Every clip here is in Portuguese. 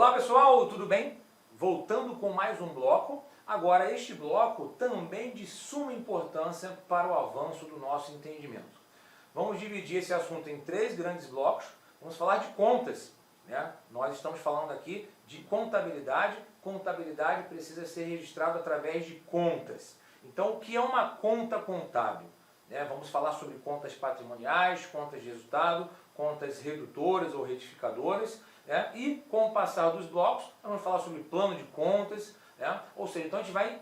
Olá pessoal, tudo bem? Voltando com mais um bloco. Agora este bloco também de suma importância para o avanço do nosso entendimento. Vamos dividir esse assunto em três grandes blocos. Vamos falar de contas, né? Nós estamos falando aqui de contabilidade. Contabilidade precisa ser registrado através de contas. Então, o que é uma conta contábil? Vamos falar sobre contas patrimoniais, contas de resultado, contas redutoras ou retificadoras. E com o passar dos blocos, vamos falar sobre plano de contas. Ou seja, então a gente vai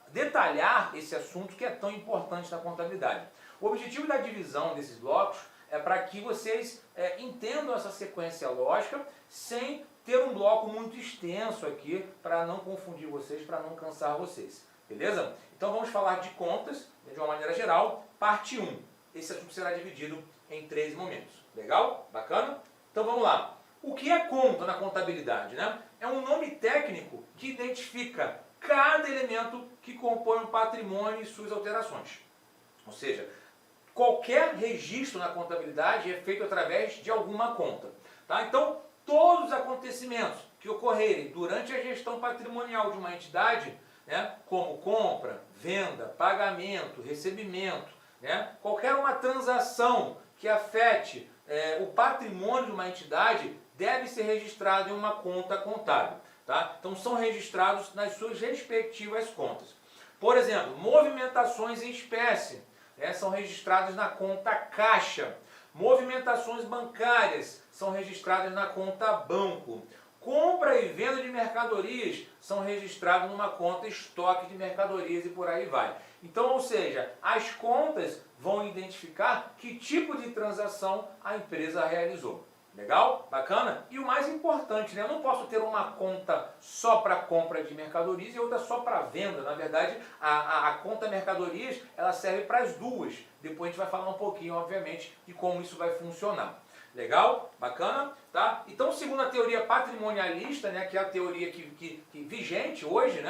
detalhar esse assunto que é tão importante na contabilidade. O objetivo da divisão desses blocos é para que vocês entendam essa sequência lógica sem ter um bloco muito extenso aqui para não confundir vocês, para não cansar vocês. Beleza? Então vamos falar de contas de uma maneira geral, parte 1. Esse assunto será dividido em 3 momentos. Legal? Bacana? Então vamos lá. O que é conta na contabilidade? É um nome técnico que identifica cada elemento que compõe um patrimônio e suas alterações. Ou seja, qualquer registro na contabilidade é feito através de alguma conta. Tá? Então, todos os acontecimentos que ocorrerem durante a gestão patrimonial de uma entidade, como compra, venda, pagamento, recebimento, qualquer uma transação que afete o patrimônio de uma entidade deve ser registrado em uma conta contábil. Tá? Então são registrados nas suas respectivas contas. Por exemplo, movimentações em espécie são registradas na conta caixa. Movimentações bancárias são registradas na conta banco. Compra e venda de mercadorias são registradas numa conta estoque de mercadorias e por aí vai. Então, ou seja, as contas vão identificar que tipo de transação a empresa realizou. Legal? Bacana? E o mais importante, eu não posso ter uma conta só para compra de mercadorias e outra só para venda. Na verdade, a conta mercadorias ela serve para as duas. Depois a gente vai falar um pouquinho, obviamente, de como isso vai funcionar. Legal? Bacana? Tá? Então, segundo a teoria patrimonialista, que é a teoria que vigente hoje,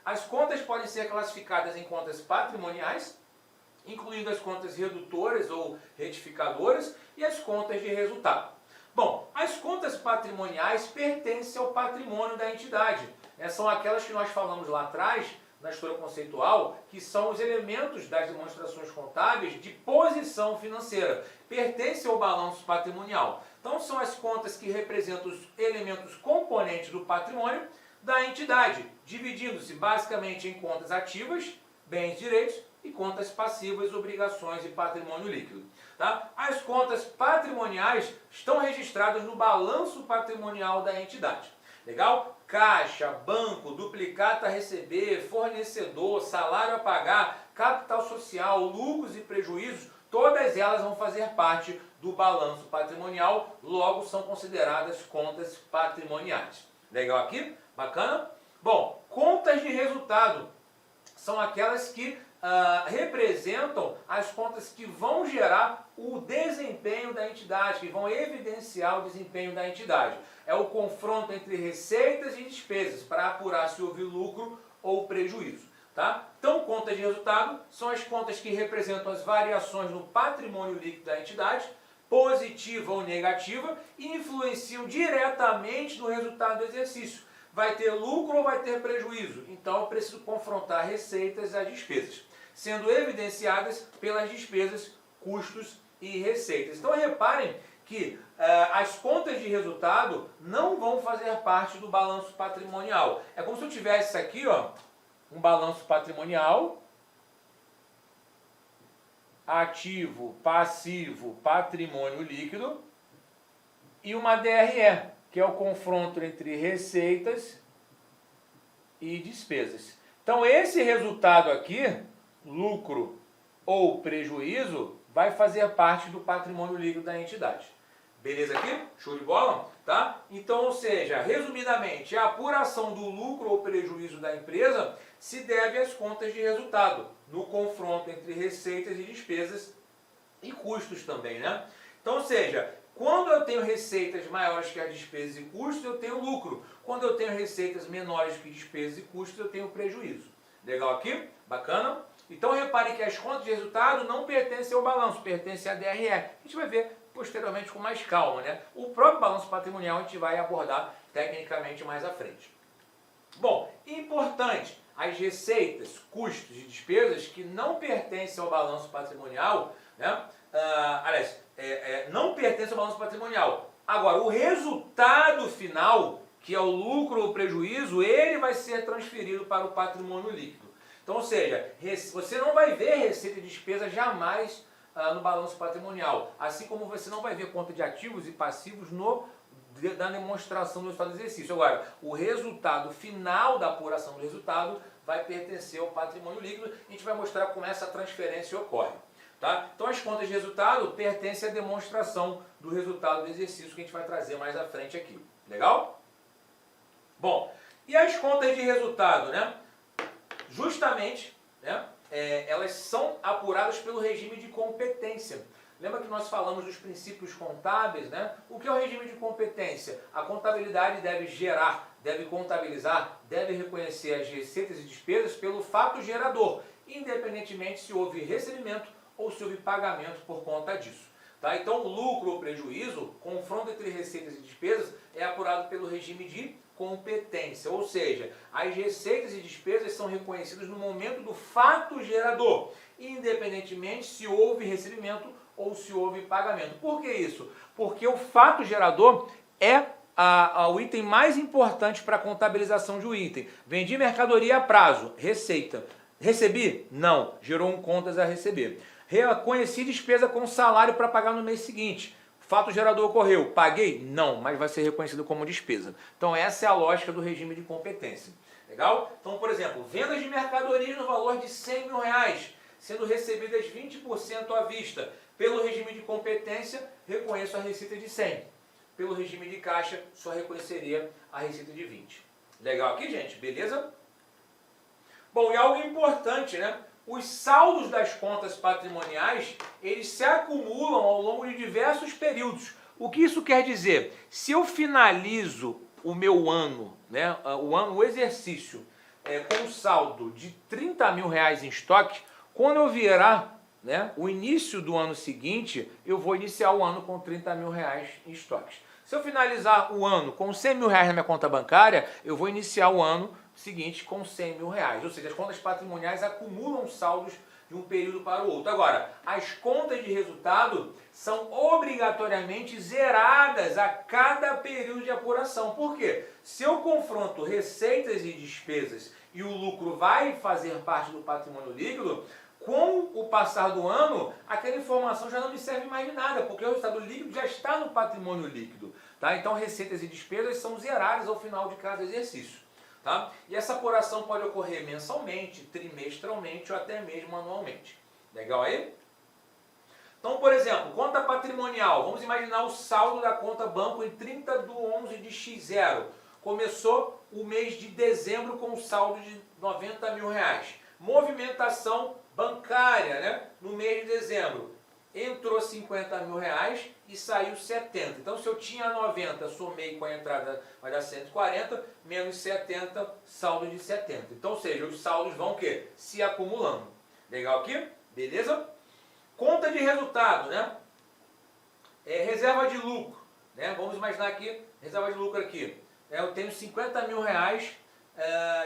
as contas podem ser classificadas em contas patrimoniais, incluindo as contas redutoras ou retificadoras e as contas de resultado. Bom, as contas patrimoniais pertencem ao patrimônio da entidade. São aquelas que nós falamos lá atrás, na história conceitual, que são os elementos das demonstrações contábeis de posição financeira. Pertence ao balanço patrimonial. Então são as contas que representam os elementos componentes do patrimônio da entidade, dividindo-se basicamente em contas ativas, bens e direitos, e contas passivas, obrigações e patrimônio líquido. Tá? As contas patrimoniais estão registradas no balanço patrimonial da entidade. Legal? Caixa, banco, duplicata a receber, fornecedor, salário a pagar, capital social, lucros e prejuízos, todas elas vão fazer parte do balanço patrimonial, logo são consideradas contas patrimoniais. Legal aqui? Bacana? Bom, contas de resultado são aquelas que representam as contas que vão gerar o desempenho da entidade, que vão evidenciar o desempenho da entidade. É o confronto entre receitas e despesas para apurar se houve lucro ou prejuízo. Tá? Então, contas de resultado são as contas que representam as variações no patrimônio líquido da entidade, positiva ou negativa, e influenciam diretamente no resultado do exercício. Vai ter lucro ou vai ter prejuízo? Então eu preciso confrontar receitas e as despesas, sendo evidenciadas pelas despesas, custos e receitas. Então reparem que as contas de resultado não vão fazer parte do balanço patrimonial. É como se eu tivesse aqui um balanço patrimonial, ativo, passivo, patrimônio líquido, e uma DRE, que é o confronto entre receitas e despesas. Então esse resultado aqui, lucro ou prejuízo, vai fazer parte do patrimônio líquido da entidade. Beleza aqui? Show de bola? Tá? Então, ou seja, resumidamente, a apuração do lucro ou prejuízo da empresa se deve às contas de resultado, no confronto entre receitas e despesas e custos também, Então, ou seja, quando eu tenho receitas maiores que as despesas e custos, eu tenho lucro. Quando eu tenho receitas menores que despesas e custos, eu tenho prejuízo. Legal aqui? Bacana? Então reparem que as contas de resultado não pertencem ao balanço, pertencem à DRE. A gente vai ver posteriormente com mais calma, né? O próprio balanço patrimonial a gente vai abordar tecnicamente mais à frente. Bom, importante, as receitas, custos e despesas que não pertencem ao balanço patrimonial, né? Não pertencem ao balanço patrimonial. Agora, o resultado final, que é o lucro ou prejuízo, ele vai ser transferido para o patrimônio líquido. Então, ou seja, você não vai ver receita e despesa jamais no balanço patrimonial, assim como você não vai ver conta de ativos e passivos na demonstração do resultado do exercício. Agora, o resultado final da apuração do resultado vai pertencer ao patrimônio líquido. A gente vai mostrar como essa transferência ocorre. Tá? Então, as contas de resultado pertencem à demonstração do resultado do exercício que a gente vai trazer mais à frente aqui. Legal? Bom, e as contas de resultado, né? Justamente, né? Elas são apuradas pelo regime de competência. Lembra que nós falamos dos princípios contábeis, né? O que é o regime de competência? A contabilidade deve gerar, deve contabilizar, deve reconhecer as receitas e despesas pelo fato gerador, independentemente se houve recebimento ou se houve pagamento por conta disso. Tá? Então, lucro ou prejuízo, confronto entre receitas e despesas, é apurado pelo regime de competência, ou seja, as receitas e despesas são reconhecidas no momento do fato gerador, independentemente se houve recebimento ou se houve pagamento. Por que isso? Porque o fato gerador é o item mais importante para a contabilização de um item. Vendi mercadoria a prazo, receita. Recebi? Não, gerou um contas a receber. Reconheci despesa com salário para pagar no mês seguinte. Fato gerador ocorreu. Paguei? Não, mas vai ser reconhecido como despesa. Então essa é a lógica do regime de competência. Legal? Então, por exemplo, vendas de mercadorias no valor de R$100 mil, sendo recebidas 20% à vista. Pelo regime de competência, reconheço a receita de 100. Pelo regime de caixa, só reconheceria a receita de 20. Legal aqui, gente? Beleza? Bom, e algo importante, né? Os saldos das contas patrimoniais, eles se acumulam ao longo de diversos períodos. O que isso quer dizer? Se eu finalizo o meu ano, né, o exercício, com um saldo de R$30 mil em estoque, quando eu virar, né, o início do ano seguinte, eu vou iniciar o ano com R$30 mil em estoques. Se eu finalizar o ano com R$100 mil na minha conta bancária, eu vou iniciar o ano seguinte com R$100 mil. Ou seja, as contas patrimoniais acumulam saldos de um período para o outro. Agora, as contas de resultado são obrigatoriamente zeradas a cada período de apuração. Por quê? Se eu confronto receitas e despesas e o lucro vai fazer parte do patrimônio líquido, com o passar do ano, aquela informação já não me serve mais de nada, porque o resultado líquido já está no patrimônio líquido. Tá? Então, receitas e despesas são zeradas ao final de cada exercício. Tá? E essa apuração pode ocorrer mensalmente, trimestralmente ou até mesmo anualmente. Legal aí? Então, por exemplo, conta patrimonial. Vamos imaginar o saldo da conta banco em 30/11 de X0. Começou o mês de dezembro com um saldo de R$90 mil. Movimentação bancária, né? No mês de dezembro. Entrou R$50 mil e saiu 70. Então, se eu tinha 90, somei com a entrada, vai dar 140, menos 70, saldo de 70. Então, ou seja, os saldos vão o quê? Se acumulando. Legal aqui? Beleza? Conta de resultado, né? Reserva de lucro, né? Vamos imaginar aqui, reserva de lucro aqui. Eu tenho R$50 mil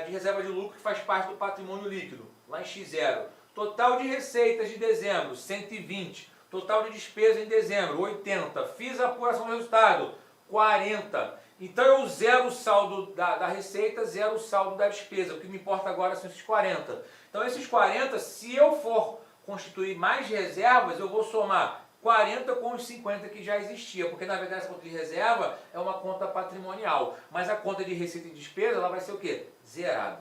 de reserva de lucro que faz parte do patrimônio líquido, lá em X0. Total de receitas de dezembro, 120. Total de despesa em dezembro, 80. Fiz a apuração do resultado, 40. Então eu zero o saldo da receita, zero o saldo da despesa. O que me importa agora são esses 40. Então esses 40, se eu for constituir mais reservas, eu vou somar 40 com os 50 que já existia. Porque na verdade essa conta de reserva é uma conta patrimonial. Mas a conta de receita e despesa, ela vai ser o quê? Zerada.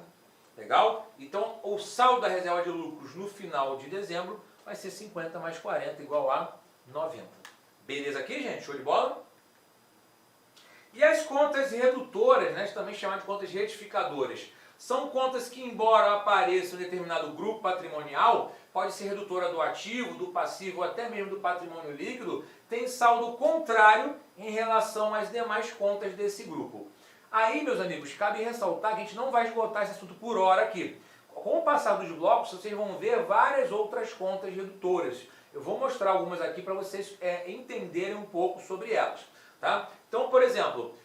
Legal? Então o saldo da reserva de lucros no final de dezembro vai ser 50 mais 40 igual a 90. Beleza aqui, gente? Show de bola? E as contas redutoras, né, também chamadas de contas retificadoras, são contas que, embora apareçam em determinado grupo patrimonial, pode ser redutora do ativo, do passivo ou até mesmo do patrimônio líquido, tem saldo contrário em relação às demais contas desse grupo. Aí, meus amigos, cabe ressaltar que a gente não vai esgotar esse assunto por hora aqui. Com o passar dos blocos, vocês vão ver várias outras contas redutoras Eu vou mostrar algumas aqui para vocês entenderem um pouco sobre elas. Tá? Então, por exemplo,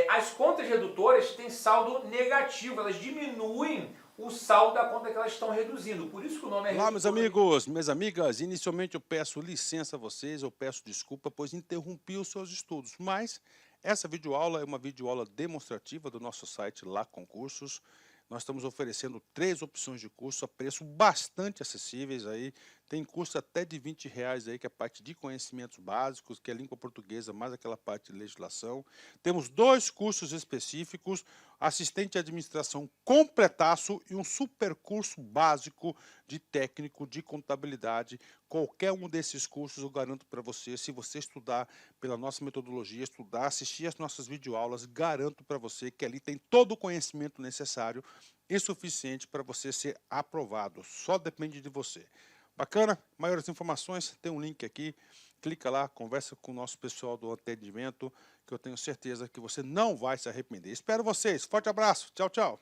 as contas redutoras têm saldo negativo, elas diminuem o saldo da conta que elas estão reduzindo. Por isso que o nome é Olá, meus redutor. amigos, minhas amigas. Inicialmente eu peço licença a vocês, eu peço desculpa, pois interrompi os seus estudos. Mas essa videoaula é uma videoaula demonstrativa do nosso site Lá Concursos. Nós estamos oferecendo 3 opções de curso a preço bastante acessíveis aí. Tem curso até de R$ 20 aí, que é a parte de conhecimentos básicos, que é língua portuguesa, mais aquela parte de legislação. Temos 2 cursos específicos, assistente de administração completaço e um super curso básico de técnico de contabilidade. Qualquer um desses cursos eu garanto para você, se você estudar pela nossa metodologia, estudar, assistir as nossas videoaulas, garanto para você que ali tem todo o conhecimento necessário e suficiente para você ser aprovado. Só depende de você. Bacana? Maiores informações, tem um link aqui. Clica lá, conversa com o nosso pessoal do atendimento, que eu tenho certeza que você não vai se arrepender. Espero vocês. Forte abraço. Tchau, tchau.